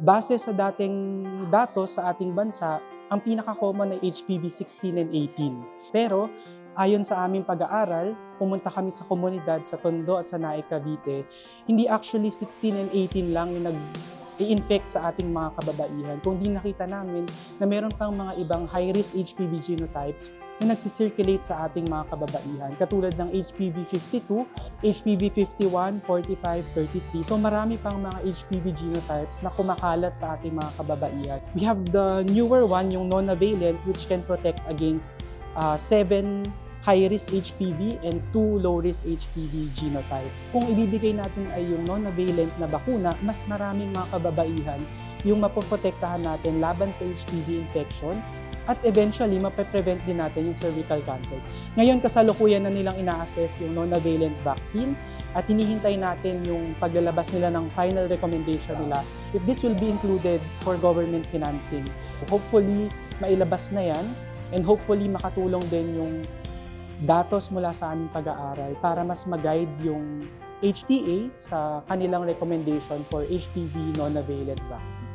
Base sa dating datos sa ating bansa, ang pinaka-common ay HPV 16 and 18. Pero ayon sa aming pag-aaral, pumunta kami sa komunidad sa Tondo at sa Naik, Cavite, hindi actually 16 and 18 lang yung nag-i-infect sa ating mga kababaihan, kundi nakita namin na meron pang mga ibang high-risk HPV genotypes na nagsisirculate sa ating mga kababaihan, katulad ng HPV 52, HPV 51, 45, 33. So marami pang mga HPV genotypes na kumakalat sa ating mga kababaihan. We have the newer one, yung non-valent, which can protect against 7 high-risk HPV and 2 low-risk HPV genotypes. Kung ibibigay natin ay yung non-valent na bakuna, mas maraming mga kababaihan yung mapoprotektahan natin laban sa HPV infection at eventually mape-prevent din natin yung cervical cancer. Ngayon kasalukuyan na nilang ina-assess yung non-valent vaccine at hinihintay natin yung paglalabas nila ng final recommendation nila if this will be included for government financing. Hopefully mailabas na yan and hopefully makatulong din yung datos mula sa aming pag-aaral para mas mag-guide yung HTA sa kanilang recommendation for HPV non-valent vaccine.